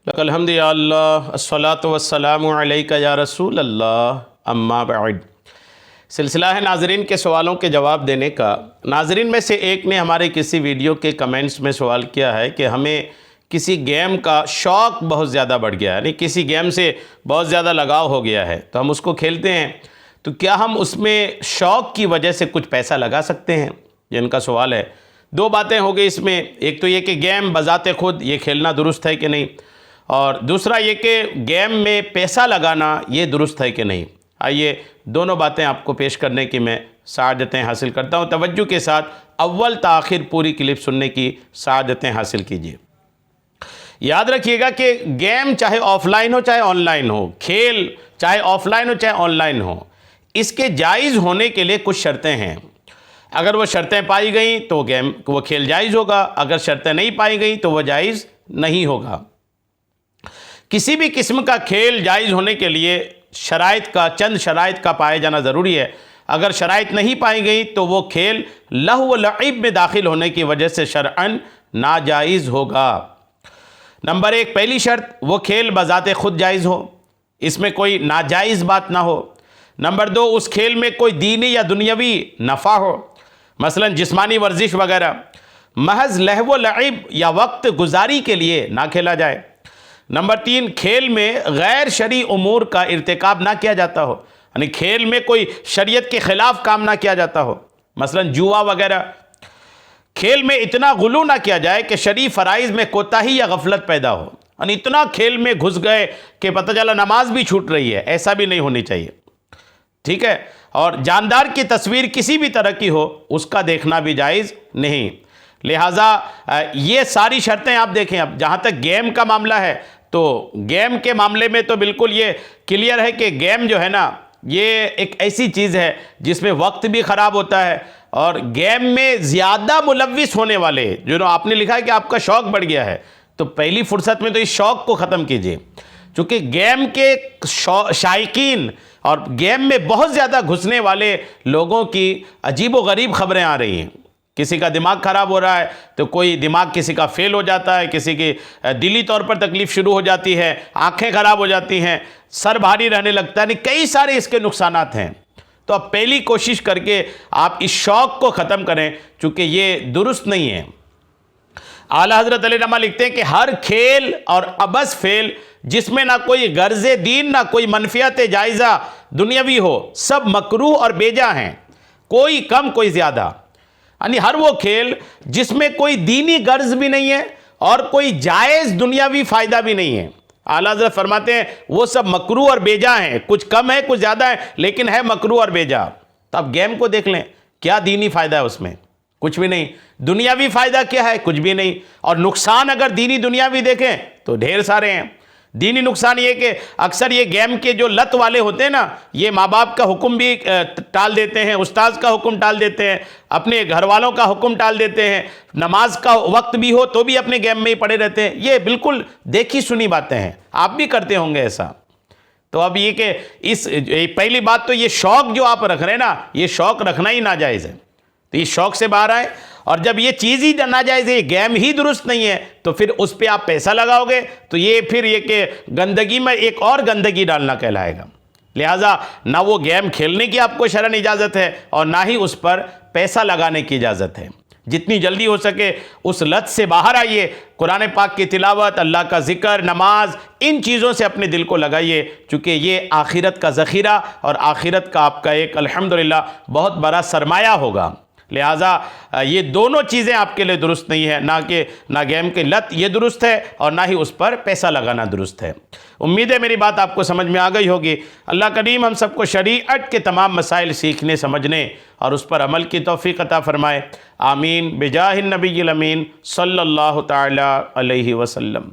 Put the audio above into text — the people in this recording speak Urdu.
لک الحمد یا اللہ الصلاۃ والسلام علیک یا رسول اللہ اما بعد۔ سلسلہ ہے ناظرین کے سوالوں کے جواب دینے کا۔ ناظرین میں سے ایک نے ہمارے کسی ویڈیو کے کمنٹس میں سوال کیا ہے کہ ہمیں کسی گیم کا شوق بہت زیادہ بڑھ گیا ہے، یعنی کسی گیم سے بہت زیادہ لگاؤ ہو گیا ہے، تو ہم اس کو کھیلتے ہیں، تو کیا ہم اس میں شوق کی وجہ سے کچھ پیسہ لگا سکتے ہیں؟ یہ ان کا سوال ہے۔ دو باتیں ہو گئی اس میں، ایک تو یہ کہ گیم بذات خود یہ کھیلنا درست ہے کہ نہیں، اور دوسرا یہ کہ گیم میں پیسہ لگانا یہ درست ہے کہ نہیں۔ آئیے دونوں باتیں آپ کو پیش کرنے کی میں سعادتیں حاصل کرتا ہوں۔ توجہ کے ساتھ اول تا آخر پوری کلپ سننے کی سعادتیں حاصل کیجیے۔ یاد رکھیے گا کہ گیم چاہے آف لائن ہو چاہے آن لائن ہو، کھیل چاہے آف لائن ہو چاہے آن لائن ہو، اس کے جائز ہونے کے لیے کچھ شرطیں ہیں۔ اگر وہ شرطیں پائی گئیں تو وہ کھیل جائز ہوگا، اگر شرطیں نہیں پائی گئیں تو وہ جائز نہیں ہوگا۔ کسی بھی قسم کا کھیل جائز ہونے کے لیے چند شرائط کا پائے جانا ضروری ہے۔ اگر شرائط نہیں پائی گئی تو وہ کھیل لہو و لعب میں داخل ہونے کی وجہ سے شرعاً ناجائز ہوگا۔ نمبر ایک، پہلی شرط، وہ کھیل بذات خود جائز ہو، اس میں کوئی ناجائز بات نہ ہو۔ نمبر دو، اس کھیل میں کوئی دینی یا دنیاوی نفع ہو، مثلا جسمانی ورزش وغیرہ، محض لہو و لعب یا وقت گزاری کے لیے نہ کھیلا جائے۔ نمبر تین، کھیل میں غیر شرعی امور کا ارتکاب نہ کیا جاتا ہو، یعنی کھیل میں کوئی شریعت کے خلاف کام نہ کیا جاتا ہو، مثلا جوا وغیرہ۔ کھیل میں اتنا غلو نہ کیا جائے کہ شرعی فرائض میں کوتاہی یا غفلت پیدا ہو، یعنی اتنا کھیل میں گھس گئے کہ پتہ چلا نماز بھی چھوٹ رہی ہے، ایسا بھی نہیں ہونی چاہیے، ٹھیک ہے۔ اور جاندار کی تصویر کسی بھی طرح کی ہو، اس کا دیکھنا بھی جائز نہیں۔ لہٰذا یہ ساری شرطیں آپ دیکھیں۔ اب جہاں تک گیم کا معاملہ ہے تو گیم کے معاملے میں تو بالکل یہ کلیئر ہے کہ گیم جو ہے نا، یہ ایک ایسی چیز ہے جس میں وقت بھی خراب ہوتا ہے، اور گیم میں زیادہ ملوث ہونے والے جو آپ نے لکھا ہے کہ آپ کا شوق بڑھ گیا ہے، تو پہلی فرصت میں تو اس شوق کو ختم کیجئے، چونکہ گیم کے شائقین اور گیم میں بہت زیادہ گھسنے والے لوگوں کی عجیب و غریب خبریں آ رہی ہیں۔ کسی کا دماغ خراب ہو رہا ہے تو کوئی دماغ کسی کا فیل ہو جاتا ہے، کسی کی دلی طور پر تکلیف شروع ہو جاتی ہے، آنکھیں خراب ہو جاتی ہیں، سر بھاری رہنے لگتا ہے، یعنی کئی سارے اس کے نقصانات ہیں۔ تو اب پہلی کوشش کر کے آپ اس شوق کو ختم کریں، چونکہ یہ درست نہیں ہے۔ اعلیٰ حضرت علیہ رحمہ لکھتے ہیں کہ ہر کھیل اور عبث فعل جس میں نہ کوئی غرض دین نہ کوئی منفعت جائزہ دنیاوی ہو، سب مکروہ اور بیجا ہیں، کوئی کم کوئی زیادہ۔ یعنی ہر وہ کھیل جس میں کوئی دینی غرض بھی نہیں ہے اور کوئی جائز دنیاوی فائدہ بھی نہیں ہے، اعلیٰ حضرت فرماتے ہیں وہ سب مکروہ اور بیجا ہیں، کچھ کم ہے کچھ زیادہ ہے لیکن ہے مکروہ اور بیجا۔ تو اب گیم کو دیکھ لیں، کیا دینی فائدہ ہے اس میں؟ کچھ بھی نہیں۔ دنیاوی فائدہ کیا ہے؟ کچھ بھی نہیں۔ اور نقصان اگر دینی دنیاوی دیکھیں تو ڈھیر سارے ہیں۔ دینی نقصان یہ کہ اکثر یہ گیم کے جو لت والے ہوتے ہیں نا، یہ ماں باپ کا حکم بھی ٹال دیتے ہیں، استاذ کا حکم ٹال دیتے ہیں، اپنے گھر والوں کا حکم ٹال دیتے ہیں، نماز کا وقت بھی ہو تو بھی اپنے گیم میں ہی پڑے رہتے ہیں۔ یہ بالکل دیکھی سنی باتیں ہیں، آپ بھی کرتے ہوں گے ایسا۔ تو اب یہ کہ پہلی بات تو یہ شوق جو آپ رکھ رہے ہیں نا، یہ شوق رکھنا ہی ناجائز ہے، تو یہ شوق سے باہر آئے۔ اور جب یہ چیز ہی ناجائز ہے، یہ گیم ہی درست نہیں ہے، تو پھر اس پہ آپ پیسہ لگاؤ گے تو یہ پھر یہ کہ گندگی میں ایک اور گندگی ڈالنا کہلائے گا۔ لہٰذا نہ وہ گیم کھیلنے کی آپ کو شرعاً اجازت ہے اور نہ ہی اس پر پیسہ لگانے کی اجازت ہے۔ جتنی جلدی ہو سکے اس لت سے باہر آئیے، قرآن پاک کی تلاوت، اللہ کا ذکر، نماز، ان چیزوں سے اپنے دل کو لگائیے، چونکہ یہ آخرت کا ذخیرہ اور آخرت کا آپ کا ایک الحمدللہ بہت بڑا سرمایہ ہوگا۔ لہٰذا یہ دونوں چیزیں آپ کے لیے درست نہیں ہے، نہ گیم کی لت یہ درست ہے اور نہ ہی اس پر پیسہ لگانا درست ہے۔ امید ہے میری بات آپ کو سمجھ میں آ گئی ہوگی۔ اللہ کریم ہم سب کو شریعت کے تمام مسائل سیکھنے سمجھنے اور اس پر عمل کی توفیق عطا فرمائے۔ آمین بجاہ النبی الامین صلی اللہ تعالی علیہ وسلم۔